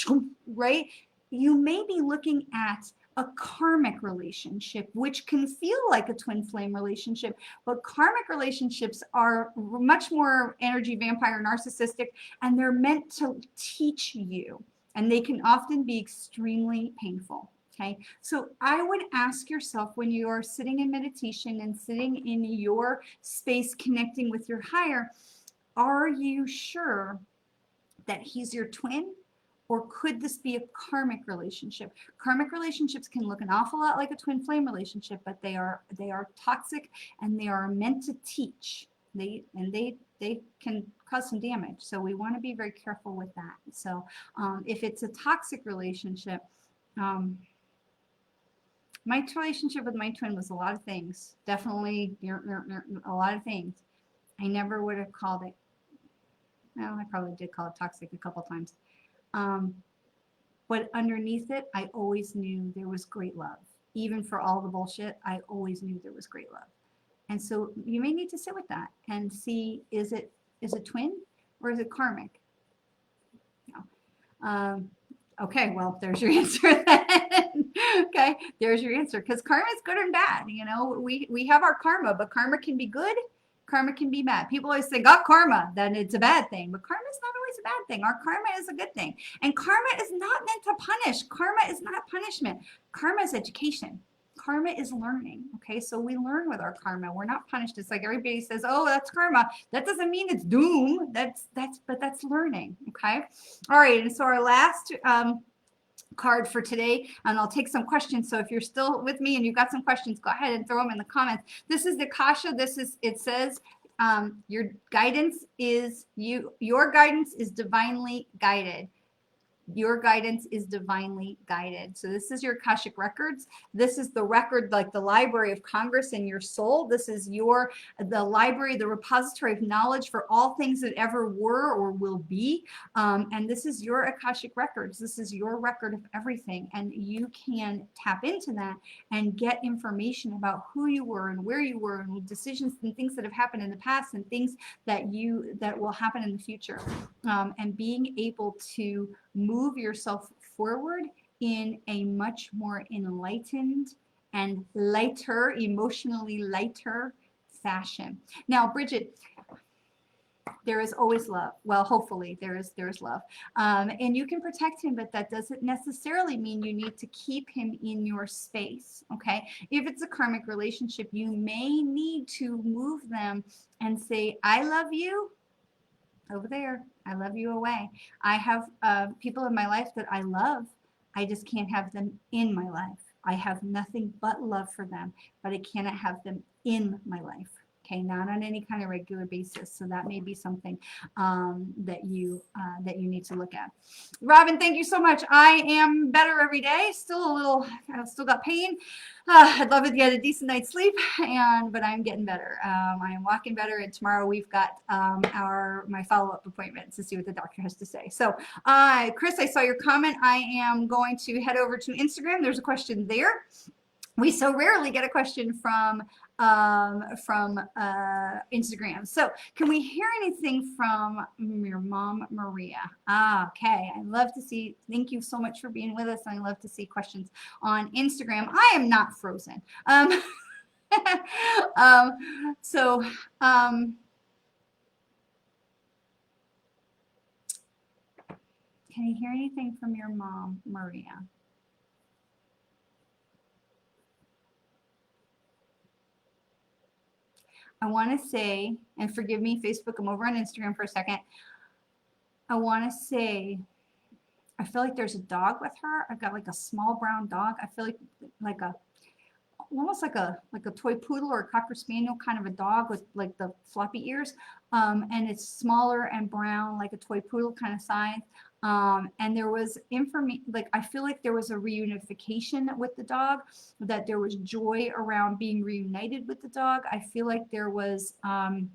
right? You may be looking at a karmic relationship, which can feel like a twin flame relationship, but karmic relationships are much more energy vampire narcissistic, and they're meant to teach you, and they can often be extremely painful. Okay, so I would ask yourself, when you are sitting in meditation and sitting in your space connecting with your higher, are you sure that he's your twin? Or could this be a karmic relationship? Karmic relationships can look an awful lot like a twin flame relationship, but they are toxic and they are meant to teach. They can cause some damage. So we want to be very careful with that. So if it's a toxic relationship, my relationship with my twin was a lot of things. Definitely a lot of things. I never would have called it. Well, I probably did call it toxic a couple times. But underneath it, I always knew there was great love. Even for all the bullshit, I always knew there was great love. And so you may need to sit with that and see, is it twin or is it karmic? No. Okay, well, there's your answer then. Okay, there's your answer. Because karma is good and bad. You know, we have our karma, but karma can be good. Karma can be bad. People always say, got karma, then it's a bad thing. But karma is not always a bad thing. Our karma is a good thing. And karma is not meant to punish. Karma is not punishment. Karma is education. Karma is learning. Okay, so we learn with our karma. We're not punished. It's like everybody says, oh, that's karma. That doesn't mean it's doom. But that's learning. Okay. All right. And so our last card for today, and I'll take some questions. So if you're still with me and you've got some questions, go ahead and throw them in the comments. This is the Kasha. It says your guidance is divinely guided. Your guidance is divinely guided. So this is your Akashic records. This is the record, like the Library of Congress in your soul. This is the library, the repository of knowledge for all things that ever were or will be. And this is your Akashic records. This is your record of everything. And you can tap into that and get information about who you were and where you were and decisions and things that have happened in the past and things that will happen in the future. And being able to move yourself forward in a much more enlightened and lighter, emotionally lighter fashion. Now, Bridget, there is always love. Well, hopefully there is love. And you can protect him, but that doesn't necessarily mean you need to keep him in your space, okay? If it's a karmic relationship, you may need to move them and say, I love you over there. I love you away. I have people in my life that I love. I just can't have them in my life. I have nothing but love for them, but I cannot have them in my life. Okay, not on any kind of regular basis. So that may be something that you need to look at. Robin, thank you so much. I am better every day. I've still got pain. I'd love to get a decent night's sleep, but I'm getting better. I am walking better, and tomorrow we've got my follow-up appointment to see what the doctor has to say. So, Chris, I saw your comment. I am going to head over to Instagram. There's a question there. We so rarely get a question from Instagram. So can we hear anything from your mom, Maria? Okay. I love to see, thank you so much for being with us. I love to see questions on Instagram. I am not frozen. Can you hear anything from your mom, Maria? I want to say, and forgive me, Facebook, I'm over on Instagram for a second. I want to say, I feel like there's a dog with her. I've got like a small brown dog. I feel like almost like a toy poodle or a cocker spaniel kind of a dog with like the floppy ears. And it's smaller and brown, like a toy poodle kind of size. And there was information, like I feel like there was a reunification with the dog, that there was joy around being reunited with the dog. I feel like there was, and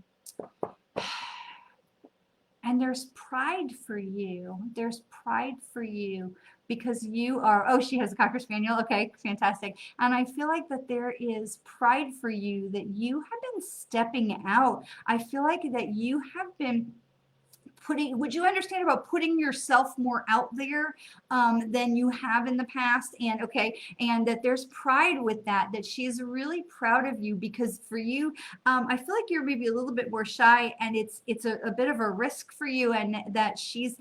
there's pride for you. There's pride for you because you are, oh, she has a cocker spaniel. Okay, fantastic. And I feel like that there is pride for you, that you have been stepping out. I feel like that you have been would you understand about putting yourself more out there than you have in the past? And okay, and that there's pride with that she's really proud of you, because for you, I feel like you're maybe a little bit more shy, and it's a bit of a risk for you, and that she's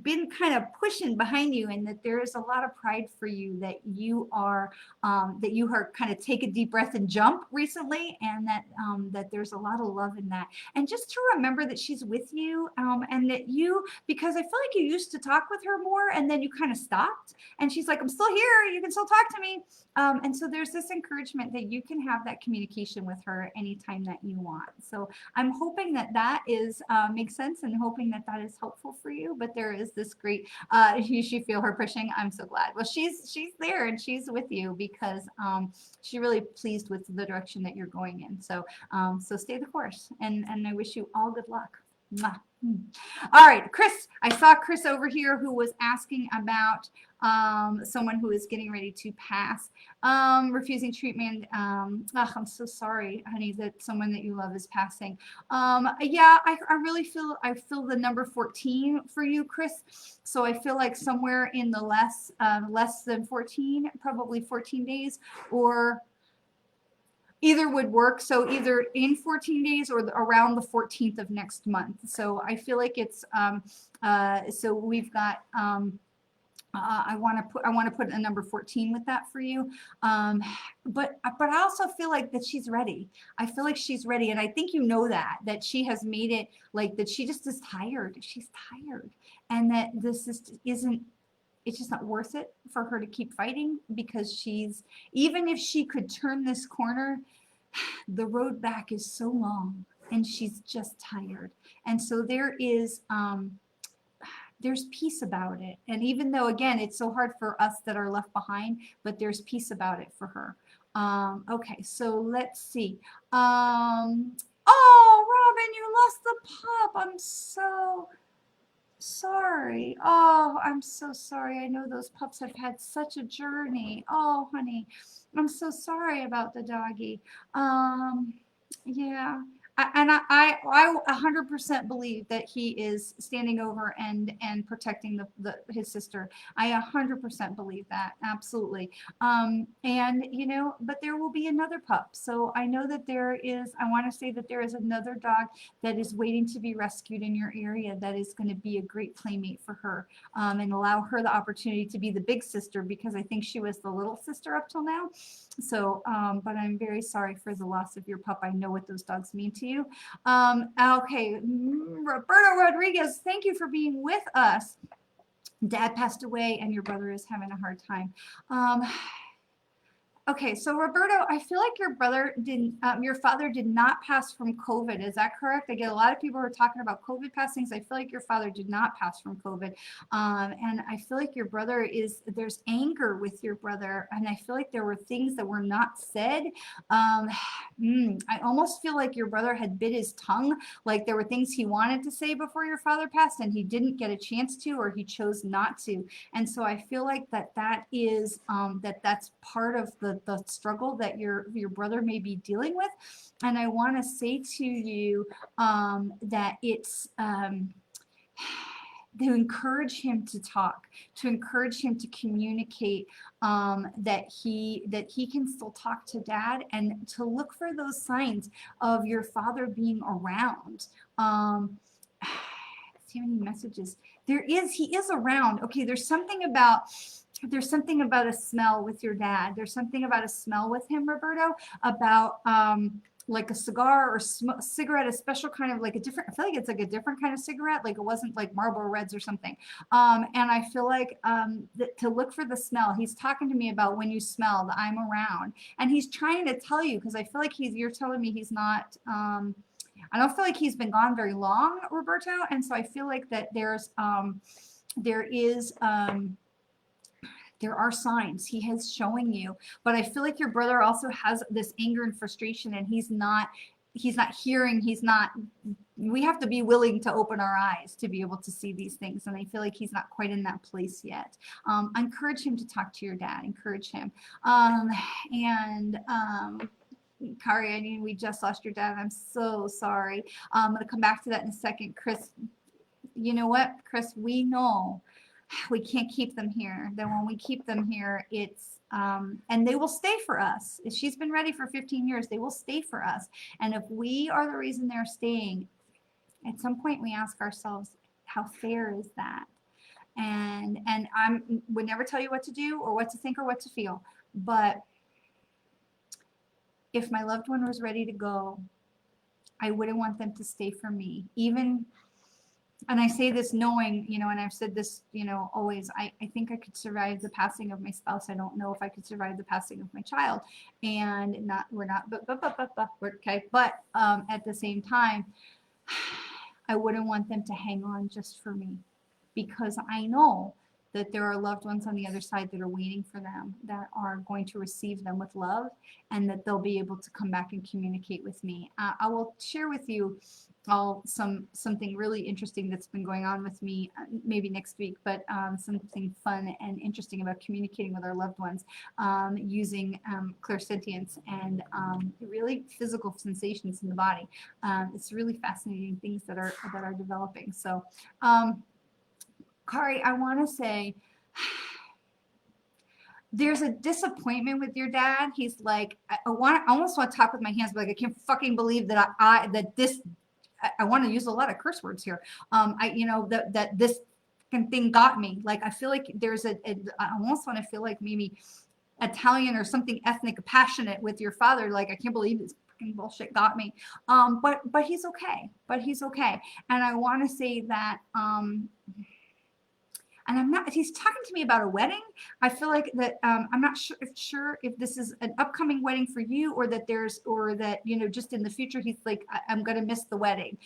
been kind of pushing behind you, and that there is a lot of pride for you, that you are kind of take a deep breath and jump recently, and that there's a lot of love in that. And just to remember that she's with you. and that because I feel like you used to talk with her more and then you kind of stopped, and she's like, I'm still here, you can still talk to me. And so there's this encouragement that you can have that communication with her anytime that you want. So I'm hoping that is makes sense, and hoping that is helpful for you. But there is this great, you feel her pushing. I'm so glad. Well, she's there and she's with you because she's really pleased with the direction that you're going in. So so stay the course, and I wish you all good luck. Mwah. All right, Chris, I saw Chris over here who was asking about someone who is getting ready to pass, refusing treatment. I'm so sorry, honey, that someone that you love is passing. Yeah, I really feel, the number 14 for you, Chris. So I feel like somewhere in the less than 14, probably 14 days, or either would work. So either in 14 days or around the 14th of next month. So I feel like it's so we've got I want to put a number 14 with that for you. But I also feel like that she's ready. I feel like she's ready, and I think you know that she has made it, like, that she just is tired. She's tired, and that this isn't, it's just not worth it for her to keep fighting, because even if she could turn this corner, the road back is so long, and she's just tired. And so there's peace about it. And even though, again, it's so hard for us that are left behind, but there's peace about it for her. Okay, so let's see. Oh, Robin, you lost the pup. I'm so sorry. Oh, I'm so sorry. I know those pups have had such a journey. Oh, honey, I'm so sorry about the doggy. Yeah. I 100% believe that he is standing over and protecting his sister. I 100% believe that, absolutely. And but there will be another pup. So I know that I want to say that there is another dog that is waiting to be rescued in your area that is going to be a great playmate for her, and allow her the opportunity to be the big sister, because I think she was the little sister up till now. So, but I'm very sorry for the loss of your pup. I know what those dogs mean to you. Okay, Roberto Rodriguez, thank you for being with us. Dad passed away and your brother is having a hard time. Okay, so Roberto, I feel like your father did not pass from COVID. Is that correct? I get a lot of people who are talking about COVID passings. I feel like your father did not pass from COVID. And I feel like your brother there's anger with your brother. And I feel like there were things that were not said. I almost feel like your brother had bit his tongue. Like there were things he wanted to say before your father passed and he didn't get a chance to, or he chose not to. And so I feel like that is, that's part of the struggle that your brother may be dealing with. And I want to say to you that it's to encourage him to talk, to encourage him to communicate, that he can still talk to Dad, and to look for those signs of your father being around. See how many messages he is around. Okay, there's something about a smell with your dad. There's something about a smell with him, Roberto, about like a cigar or cigarette, a special kind of, like, I feel like it's like a different kind of cigarette, like it wasn't like Marlboro Reds or something. And I feel like to look for the smell. He's talking to me about when you smell that I'm around, and he's trying to tell you, because I feel like you're telling me he's not, I don't feel like he's been gone very long, Roberto. And so I feel like that there are signs he is showing you, but I feel like your brother also has this anger and frustration, and he's not hearing, we have to be willing to open our eyes to be able to see these things. And I feel like he's not quite in that place yet. Encourage him to talk to your dad, encourage him. Kari, I mean, we just lost your dad. I'm so sorry. I'm going to come back to that in a second. Chris, you know what, Chris, we know we can't keep them here. Then when we keep them here, it's and they will stay for us. If she's been ready for 15 years, they will stay for us. And if we are the reason they're staying, at some point we ask ourselves, how fair is that? And I would never tell you what to do or what to think or what to feel. But if my loved one was ready to go, I wouldn't want them to stay for me. Even and I say this knowing, and I've said this, always, I think I could survive the passing of my spouse. I don't know if I could survive the passing of my child. And we're not, we're okay. But at the same time, I wouldn't want them to hang on just for me, because I know that there are loved ones on the other side that are waiting for them, that are going to receive them with love, and that they'll be able to come back and communicate with me. I will share with you all something really interesting that's been going on with me, maybe next week, but something fun and interesting about communicating with our loved ones, using clairsentience and really physical sensations in the body. It's really fascinating things that are developing. So Kari, I want to say there's a disappointment with your dad. He's like, I almost want to talk with my hands, but like, I can't fucking believe that I want to use a lot of curse words here. That this thing got me. Like, I feel like there's I almost want to feel like maybe Italian or something ethnic passionate with your father. Like, I can't believe this fucking bullshit got me. But he's okay. And I want to say that, and I'm not, he's talking to me about a wedding. I feel like that, I'm not sure if this is an upcoming wedding for you, or that just in the future, he's like, I'm going to miss the wedding,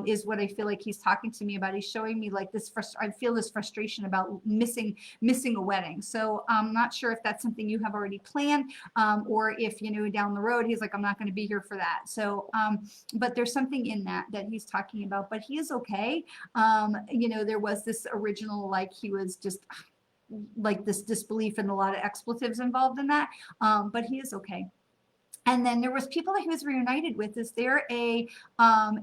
is what I feel like he's talking to me about. He's showing me like this, I feel this frustration about missing a wedding. So I'm not sure if that's something you have already planned, or if, down the road, he's like, I'm not going to be here for that. So, but there's something in that he's talking about, but he is okay. There was this original, like, he was just like this disbelief and a lot of expletives involved in that, but he is okay. And then there was people that he was reunited with. Is there I feel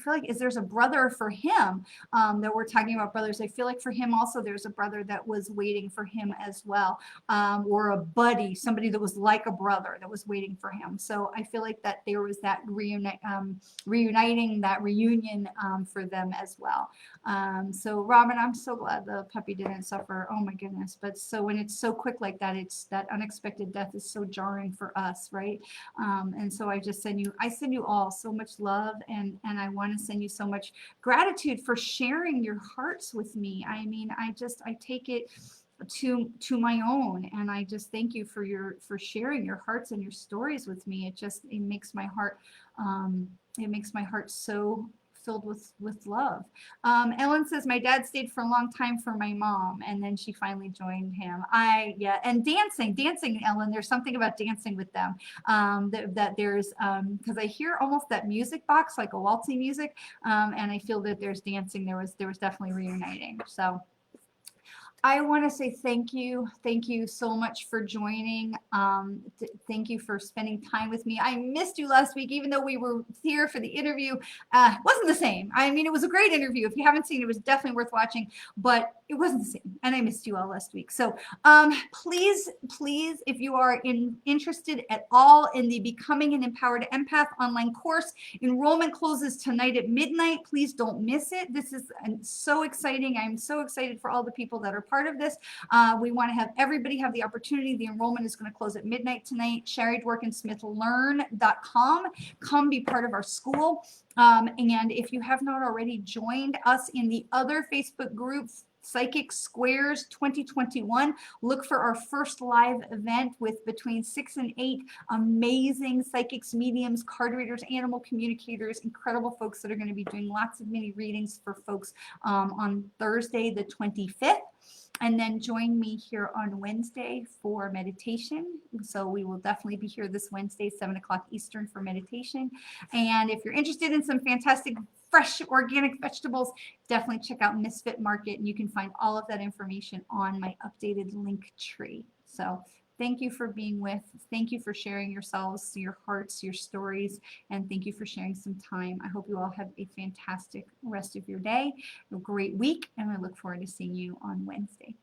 like, there's a brother for him, that we're talking about brothers. I feel like for him also, there's a brother that was waiting for him as well, or a buddy, somebody that was like a brother that was waiting for him. So I feel like that there was that reuniting, that reunion, for them as well. So Robin, I'm so glad the puppy didn't suffer. Oh my goodness. But so when it's so quick like that, it's that unexpected death is so jarring for us, right? And so I send you all so much love, and I want to send you so much gratitude for sharing your hearts with me. I mean, I take it to my own, and I just thank you for sharing your hearts and your stories with me. It makes my heart, so filled with love. Ellen says, my dad stayed for a long time for my mom, and then she finally joined him. And dancing, Ellen, there's something about dancing with them, that there's, because I hear almost that music box, like a waltzing music, and I feel that there's dancing. There was definitely reuniting. So I want to say thank you. Thank you so much for joining. Thank you for spending time with me. I missed you last week, even though we were here for the interview. It wasn't the same. I mean, it was a great interview. If you haven't seen it, it was definitely worth watching, but it wasn't the same. And I missed you all last week. So please, if you are interested at all in the Becoming an Empowered Empath online course, enrollment closes tonight at midnight. Please don't miss it. This is so exciting. I'm so excited for all the people that are part of this. We want to have everybody have the opportunity. The enrollment is going to close at midnight tonight. Dworkin-Smith.learn.com. Come be part of our school. And if you have not already joined us in the other Facebook group, Psychic Squares 2021, look for our first live event with between 6 and 8 amazing psychics, mediums, card readers, animal communicators, incredible folks that are going to be doing lots of mini readings for folks on Thursday the 25th. And then join me here on Wednesday for meditation. So we will definitely be here this Wednesday, 7 o'clock Eastern, for meditation. And if you're interested in some fantastic fresh organic vegetables, definitely check out Misfit Market, and you can find all of that information on my updated link tree. So thank you for being thank you for sharing yourselves, your hearts, your stories, and thank you for sharing some time. I hope you all have a fantastic rest of your day, a great week, and I look forward to seeing you on Wednesday.